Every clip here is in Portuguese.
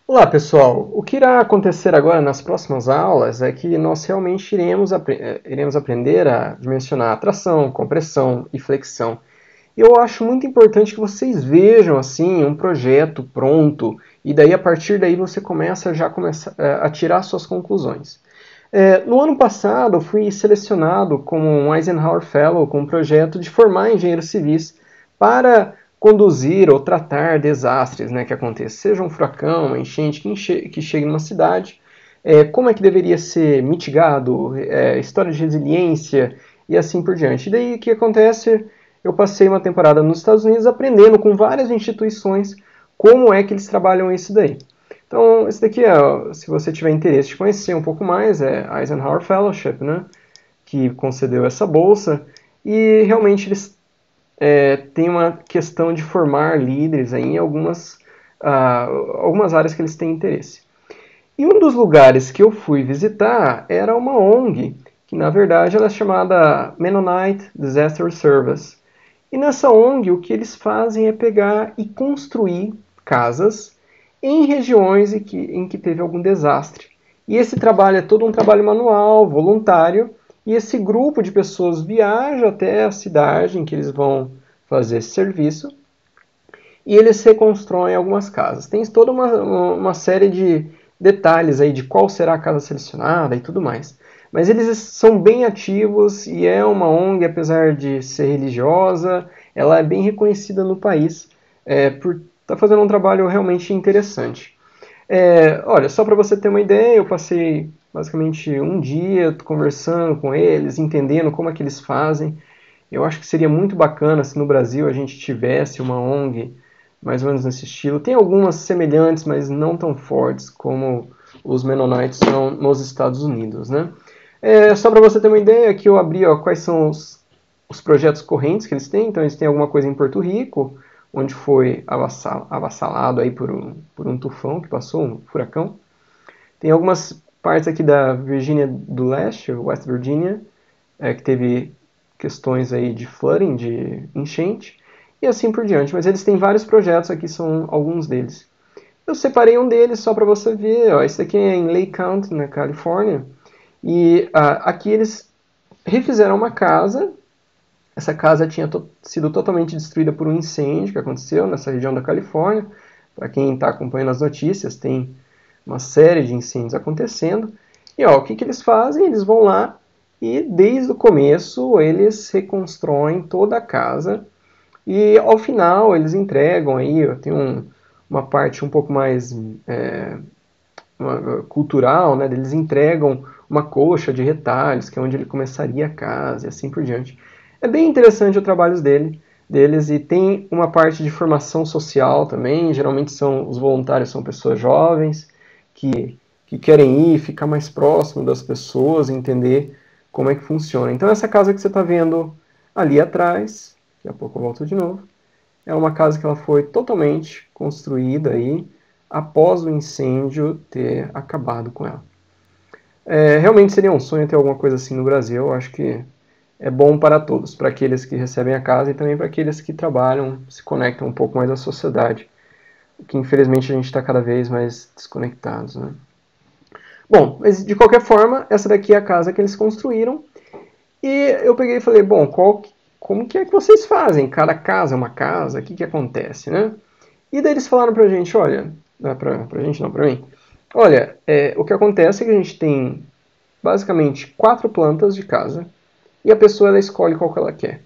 Olá, pessoal! O que irá acontecer agora nas próximas aulas é que nós realmente iremos aprender a dimensionar atração, compressão e flexão. E eu acho muito importante que vocês vejam assim um projeto pronto e daí a partir daí você começa a tirar suas conclusões. No ano passado, eu fui selecionado como um Eisenhower Fellow com um projeto de formar engenheiros civis para conduzir ou tratar desastres, né, que aconteçam, seja um furacão, uma enchente que chegue numa cidade, como é que deveria ser mitigado, história de resiliência e assim por diante. E daí o que acontece? Eu passei uma temporada nos Estados Unidos aprendendo com várias instituições como é que eles trabalham isso daí. Então, esse daqui se você tiver interesse de conhecer um pouco mais, é a Eisenhower Fellowship, né, que concedeu essa bolsa, e realmente eles têm uma questão de formar líderes aí em algumas áreas que eles têm interesse. E um dos lugares que eu fui visitar era uma ONG, que na verdade ela é chamada Mennonite Disaster Service. E nessa ONG o que eles fazem é pegar e construir casas em regiões em que teve algum desastre. E esse trabalho é todo um trabalho manual, voluntário, e esse grupo de pessoas viaja até a cidade em que eles vão fazer esse serviço e eles reconstroem algumas casas. Tem toda uma série de detalhes aí de qual será a casa selecionada e tudo mais. Mas eles são bem ativos e é uma ONG, apesar de ser religiosa, ela é bem reconhecida no país por estar fazendo um trabalho realmente interessante. Olha, só para você ter uma ideia, eu passei basicamente um dia conversando com eles, entendendo como é que eles fazem. Eu acho que seria muito bacana se no Brasil a gente tivesse uma ONG mais ou menos nesse estilo. Tem algumas semelhantes, mas não tão fortes como os Mennonites são nos Estados Unidos, né? Só para você ter uma ideia, aqui eu abri quais são os projetos correntes que eles têm. Então eles têm alguma coisa em Porto Rico, onde foi avassalado aí por um tufão que passou, um furacão. Tem algumas partes aqui da Virgínia do Leste, West Virginia, que teve questões aí de flooding, de enchente, e assim por diante. Mas eles têm vários projetos, aqui são alguns deles. Eu separei um deles só para você ver. Esse aqui é em Lake County, na Califórnia. E aqui eles refizeram uma casa. Essa casa tinha sido totalmente destruída por um incêndio que aconteceu nessa região da Califórnia. Para quem está acompanhando as notícias, tem uma série de incêndios acontecendo. E o que eles fazem? Eles vão lá e desde o começo eles reconstroem toda a casa e ao final eles entregam aí, tem uma parte um pouco mais cultural, né? Eles entregam uma coxa de retalhos, que é onde ele começaria a casa e assim por diante. É bem interessante o trabalho deles e tem uma parte de formação social também. Geralmente os voluntários são pessoas jovens que querem ir, ficar mais próximo das pessoas, entender como é que funciona. Então essa casa que você está vendo ali atrás, daqui a pouco eu volto de novo, é uma casa que ela foi totalmente construída aí após o incêndio ter acabado com ela. Realmente seria um sonho ter alguma coisa assim no Brasil. Eu acho que é bom para todos, para aqueles que recebem a casa e também para aqueles que trabalham, se conectam um pouco mais à sociedade, que infelizmente a gente está cada vez mais desconectados, né? Bom, mas de qualquer forma, essa daqui é a casa que eles construíram. E eu peguei e falei, bom, como que é que vocês fazem? Cada casa é uma casa, o que acontece, né? E daí eles falaram pra gente, olha, pra gente não, pra mim, olha, o que acontece é que a gente tem basicamente 4 plantas de casa e a pessoa ela escolhe qual que ela quer.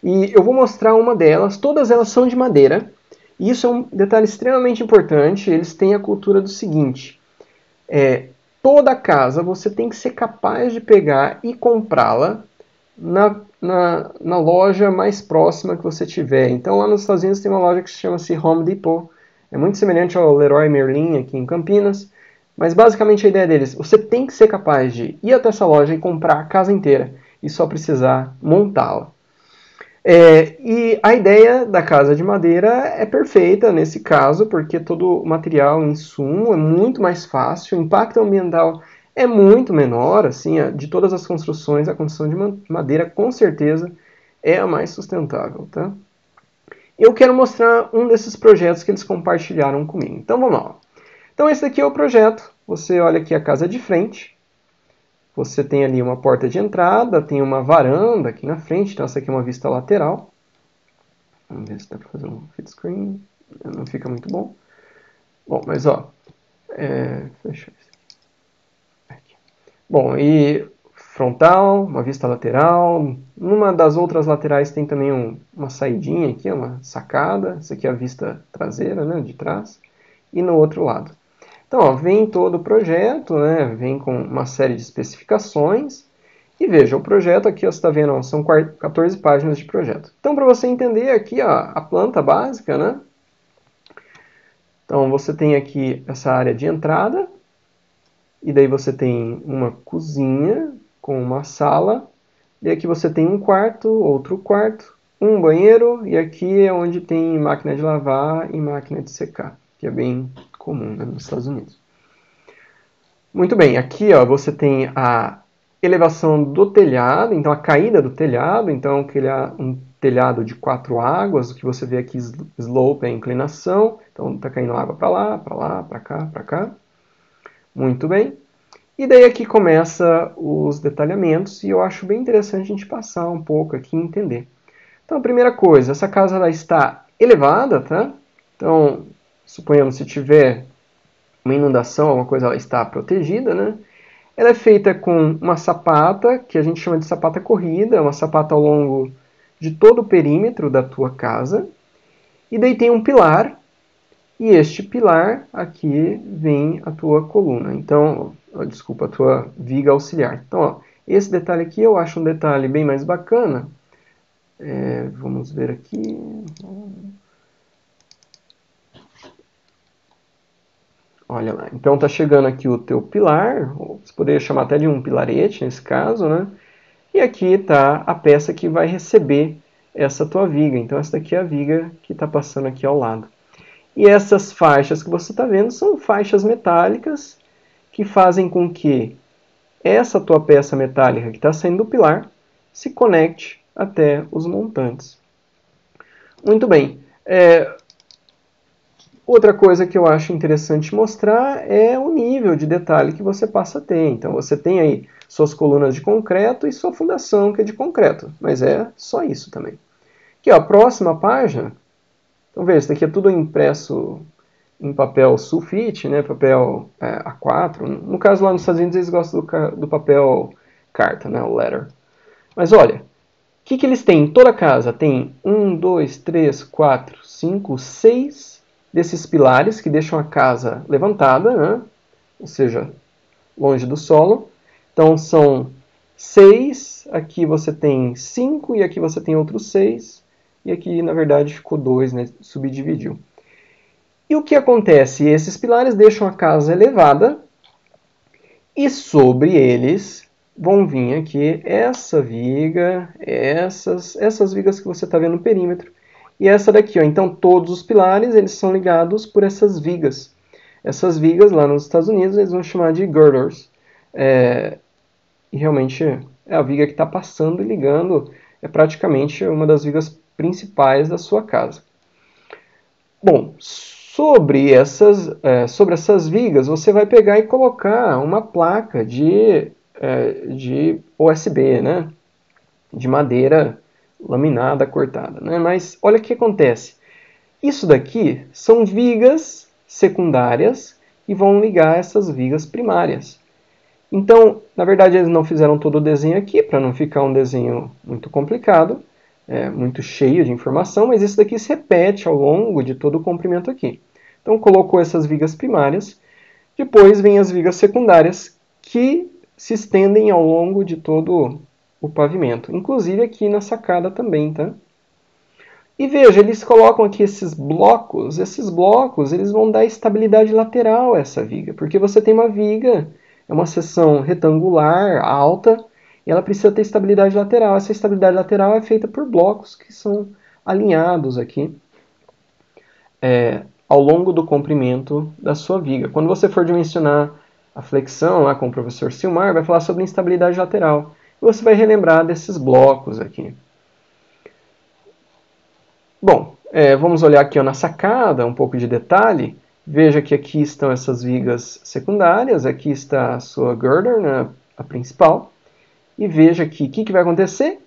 E eu vou mostrar uma delas, todas elas são de madeira, e isso é um detalhe extremamente importante, eles têm a cultura do seguinte, toda casa você tem que ser capaz de pegar e comprá-la na loja mais próxima que você tiver. Então lá nos Estados Unidos tem uma loja que se chama-se Home Depot. É muito semelhante ao Leroy Merlin aqui em Campinas. Mas basicamente a ideia deles, você tem que ser capaz de ir até essa loja e comprar a casa inteira e só precisar montá-la. E a ideia da casa de madeira é perfeita nesse caso, porque todo o material, o insumo, é muito mais fácil, o impacto ambiental é muito menor, assim, de todas as construções, a construção de madeira com certeza é a mais sustentável, tá? Eu quero mostrar um desses projetos que eles compartilharam comigo. Então vamos lá. Então esse daqui é o projeto. Você olha aqui a casa de frente. Você tem ali uma porta de entrada, tem uma varanda aqui na frente. Então essa aqui é uma vista lateral. Vamos ver se dá para fazer um fit screen. Não fica muito bom. Bom, mas ó, fechou isso aqui. Bom, e frontal, uma vista lateral. Numa das outras laterais tem também uma saidinha aqui, uma sacada. Essa aqui é a vista traseira, né, de trás. E no outro lado. Então, ó, vem todo o projeto, né, vem com uma série de especificações. E veja, o projeto aqui, ó, você está vendo, ó, são 14 páginas de projeto. Então, para você entender aqui, ó, a planta básica, né? Então, você tem aqui essa área de entrada. E daí você tem uma cozinha com uma sala. E aqui você tem um quarto, outro quarto, um banheiro. E aqui é onde tem máquina de lavar e máquina de secar, que é bem comum, né, nos Estados Unidos. Muito bem, aqui ó, você tem a elevação do telhado, então a caída do telhado, então um telhado de 4 águas, o que você vê aqui, slope é a inclinação, então está caindo água para lá, para cá, para cá. Muito bem. E daí aqui começa os detalhamentos, e eu acho bem interessante a gente passar um pouco aqui e entender. Então, a primeira coisa, essa casa ela está elevada, tá? Então, suponhamos se tiver uma inundação, alguma coisa, ela está protegida, né? Ela é feita com uma sapata, que a gente chama de sapata corrida, uma sapata ao longo de todo o perímetro da tua casa. E daí tem um pilar, e este pilar aqui vem a tua coluna. Então, desculpa, a tua viga auxiliar. Então, ó, esse detalhe aqui eu acho um detalhe bem mais bacana. Vamos ver aqui. Olha lá, então tá chegando aqui o teu pilar, você poderia chamar até de um pilarete nesse caso, né? E aqui está a peça que vai receber essa tua viga. Então essa daqui é a viga que está passando aqui ao lado. E essas faixas que você está vendo são faixas metálicas que fazem com que essa tua peça metálica que está saindo do pilar se conecte até os montantes. Muito bem. Outra coisa que eu acho interessante mostrar é o nível de detalhe que você passa a ter. Então você tem aí suas colunas de concreto e sua fundação que é de concreto, mas é só isso também. Aqui, ó, a próxima página. Então veja, isso daqui é tudo impresso em papel sulfite, né, papel A4. No caso lá nos Estados Unidos eles gostam do papel carta, né, o letter. Mas olha, o que eles têm em toda a casa? Tem 1, 2, 3, 4, 5, 6 desses pilares que deixam a casa levantada, né? Ou seja, longe do solo. Então são 6, aqui você tem 5 e aqui você tem outros 6. E aqui, na verdade, ficou 2, né? Subdividiu. E o que acontece? Esses pilares deixam a casa elevada e sobre eles vão vir aqui essa viga, essas vigas que você está vendo no perímetro. E essa daqui, ó. Então todos os pilares eles são ligados por essas vigas. Essas vigas lá nos Estados Unidos eles vão chamar de girders. E realmente é a viga que está passando e ligando, é praticamente uma das vigas principais da sua casa. Bom, sobre essas vigas você vai pegar e colocar uma placa de USB, né? De madeira laminada, cortada, né? Mas olha o que acontece. Isso daqui são vigas secundárias que vão ligar essas vigas primárias. Então, na verdade, eles não fizeram todo o desenho aqui, para não ficar um desenho muito complicado, muito cheio de informação, mas isso daqui se repete ao longo de todo o comprimento aqui. Então, colocou essas vigas primárias, depois vem as vigas secundárias, que se estendem ao longo de todo o pavimento, inclusive aqui na sacada também, tá? E veja, eles colocam aqui esses blocos eles vão dar estabilidade lateral a essa viga, porque você tem uma viga, é uma seção retangular, alta, e ela precisa ter estabilidade lateral. Essa estabilidade lateral é feita por blocos que são alinhados aqui ao longo do comprimento da sua viga. Quando você for dimensionar a flexão lá com o professor Silmar, vai falar sobre instabilidade lateral. E você vai relembrar desses blocos aqui. Bom, vamos olhar aqui na sacada, um pouco de detalhe. Veja que aqui estão essas vigas secundárias, aqui está a sua girder, né, a principal. E veja aqui, o que vai acontecer?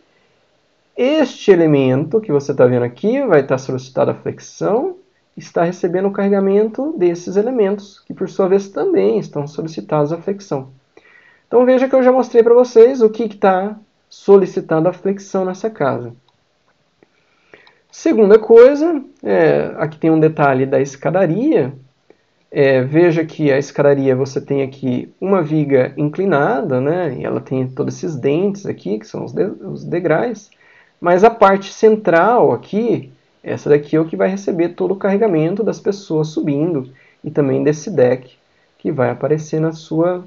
Este elemento que você está vendo aqui vai estar solicitado a flexão, está recebendo o carregamento desses elementos, que por sua vez também estão solicitados a flexão. Então veja que eu já mostrei para vocês o que está solicitado a flexão nessa casa. Segunda coisa, aqui tem um detalhe da escadaria. Veja que a escadaria você tem aqui uma viga inclinada, né? E ela tem todos esses dentes aqui, que são os degraus. Mas a parte central aqui, essa daqui é o que vai receber todo o carregamento das pessoas subindo e também desse deck que vai aparecer na sua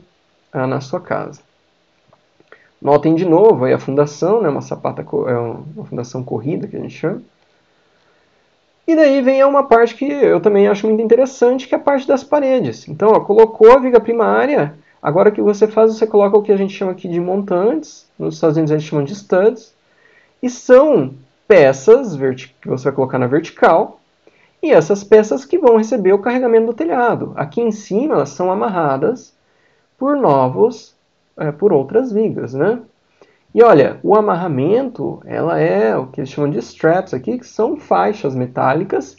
casa. Notem de novo aí a fundação, né? Uma fundação corrida que a gente chama. E daí vem uma parte que eu também acho muito interessante, que é a parte das paredes. Então, ó, colocou a viga primária, agora o que você faz, você coloca o que a gente chama aqui de montantes, nos Estados Unidos eles chamam de studs, e são peças que você vai colocar na vertical, e essas peças que vão receber o carregamento do telhado. Aqui em cima elas são amarradas por outras vigas, né? E olha, o amarramento, ela é o que eles chamam de straps aqui, que são faixas metálicas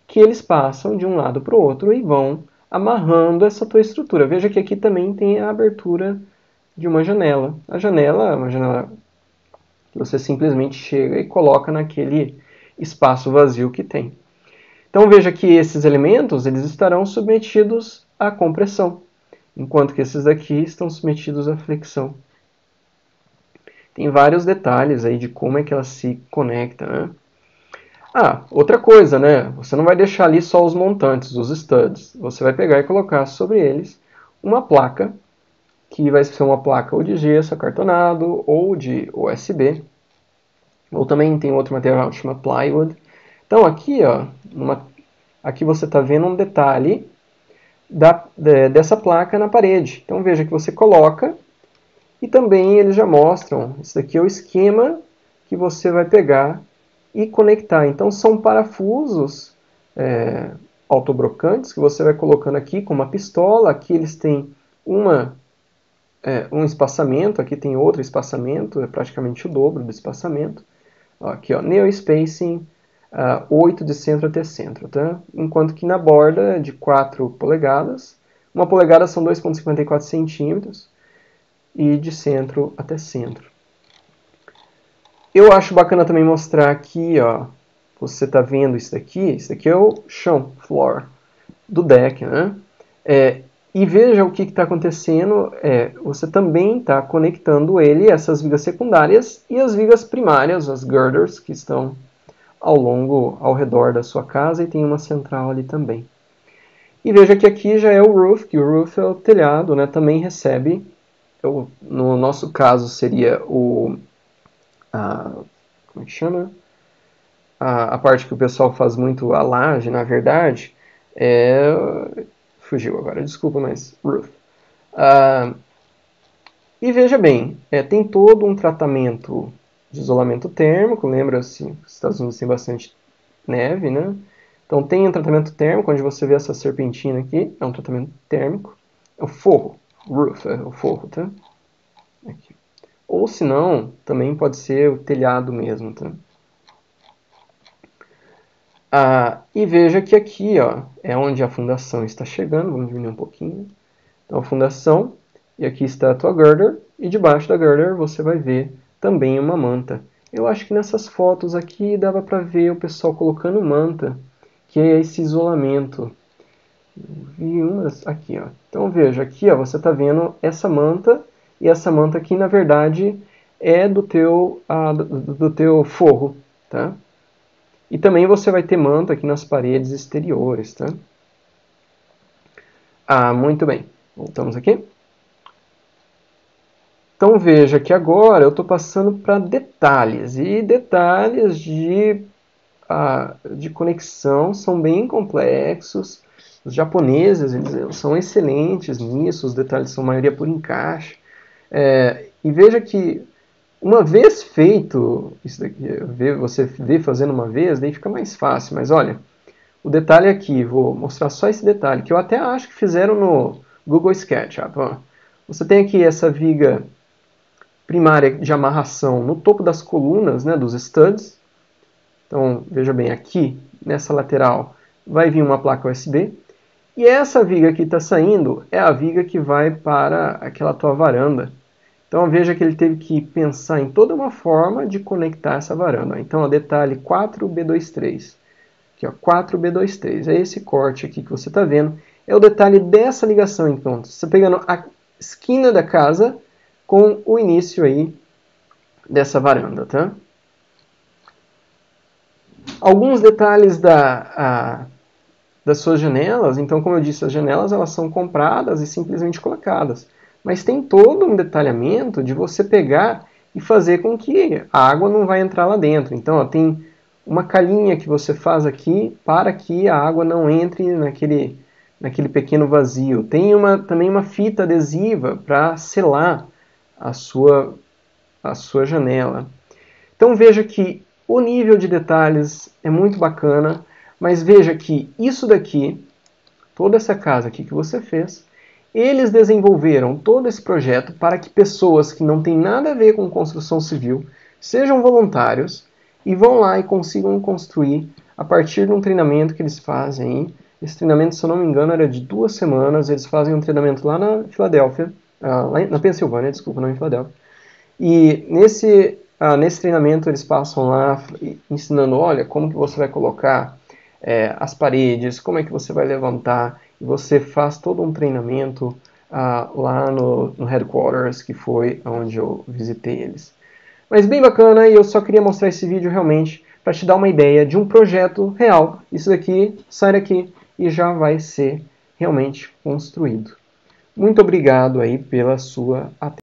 que eles passam de um lado para o outro e vão amarrando essa tua estrutura. Veja que aqui também tem a abertura de uma janela. A janela é uma janela que você simplesmente chega e coloca naquele espaço vazio que tem. Então veja que esses elementos eles estarão submetidos à compressão, enquanto que esses daqui estão submetidos à flexão. Tem vários detalhes aí de como é que ela se conecta, né? Outra coisa, né? Você não vai deixar ali só os montantes, os studs. Você vai pegar e colocar sobre eles uma placa, que vai ser uma placa ou de gesso acartonado, ou de USB, ou também tem outro material que chama plywood. Então aqui, ó, aqui você está vendo um detalhe dessa placa na parede. Então veja que você coloca, e também eles já mostram, isso daqui é o esquema que você vai pegar e conectar. Então são parafusos autobrocantes que você vai colocando aqui com uma pistola. Aqui eles têm um espaçamento, aqui tem outro espaçamento, é praticamente o dobro do espaçamento. Aqui, ó, Neo Spacing 8 de centro até centro, tá? Enquanto que na borda é de 4 polegadas, 1 polegada são 2,54 centímetros, e de centro até centro. Eu acho bacana também mostrar aqui, ó, você está vendo isso daqui é o chão, floor, do deck, né? E veja o que está acontecendo, você também está conectando ele, essas vigas secundárias, e as vigas primárias, as girders, que estão ao redor da sua casa, e tem uma central ali também. E veja que aqui já é o roof, que o roof é o telhado, né? Também recebe, no nosso caso seria como é que chama? A parte que o pessoal faz muito a laje, na verdade, fugiu agora, desculpa, mas roof. E veja bem, tem todo um tratamento de isolamento térmico, lembra-se, os Estados Unidos tem bastante neve, né? Então tem um tratamento térmico, onde você vê essa serpentina aqui, é um tratamento térmico. É o forro, roof, é o forro, tá? Aqui. Ou se não, também pode ser o telhado mesmo, tá? E veja que aqui, ó, é onde a fundação está chegando, vamos diminuir um pouquinho. Então a fundação, e aqui está a tua girder, e debaixo da girder você vai ver também uma manta. Eu acho que nessas fotos aqui dava para ver o pessoal colocando manta, que é esse isolamento. Vi umas aqui, ó. Então veja, aqui ó, você está vendo essa manta, e essa manta aqui na verdade é do teu forro, tá? E também você vai ter manta aqui nas paredes exteriores, tá? Muito bem. Voltamos aqui. Então veja que agora eu estou passando para detalhes. E detalhes de conexão são bem complexos. Os japoneses eles são excelentes nisso, os detalhes são maioria por encaixe. E veja que uma vez feito isso daqui, você vê fazendo uma vez, daí fica mais fácil. Mas olha, o detalhe aqui, vou mostrar só esse detalhe, que eu até acho que fizeram no Google SketchUp. Ó. Você tem aqui essa viga primária de amarração no topo das colunas, né, dos studs. Então, veja bem, aqui, nessa lateral, vai vir uma placa USB. E essa viga que está saindo é a viga que vai para aquela tua varanda. Então, veja que ele teve que pensar em toda uma forma de conectar essa varanda. Então, o detalhe 4B23. Aqui, ó, 4B23. É esse corte aqui que você está vendo. É o detalhe dessa ligação, então. Você está pegando a esquina da casa com o início aí dessa varanda, tá? Alguns detalhes das suas janelas. Então, como eu disse, as janelas elas são compradas e simplesmente colocadas. Mas tem todo um detalhamento de você pegar e fazer com que a água não vai entrar lá dentro. Então, ó, tem uma calhinha que você faz aqui para que a água não entre naquele pequeno vazio. Tem também uma fita adesiva para selar a sua janela. Então, veja que o nível de detalhes é muito bacana, mas veja que isso daqui, toda essa casa aqui que você fez, eles desenvolveram todo esse projeto para que pessoas que não têm nada a ver com construção civil sejam voluntários e vão lá e consigam construir a partir de um treinamento que eles fazem. Esse treinamento, se eu não me engano, era de 2 semanas. Eles fazem um treinamento lá na Filadélfia, lá na Pensilvânia, desculpa, não em Filadélfia. E nesse treinamento eles passam lá ensinando, olha, como que você vai colocar as paredes, como é que você vai levantar, e você faz todo um treinamento lá no headquarters, que foi onde eu visitei eles. Mas bem bacana, e eu só queria mostrar esse vídeo realmente para te dar uma ideia de um projeto real. Isso daqui sai daqui e já vai ser realmente construído. Muito obrigado aí pela sua atenção.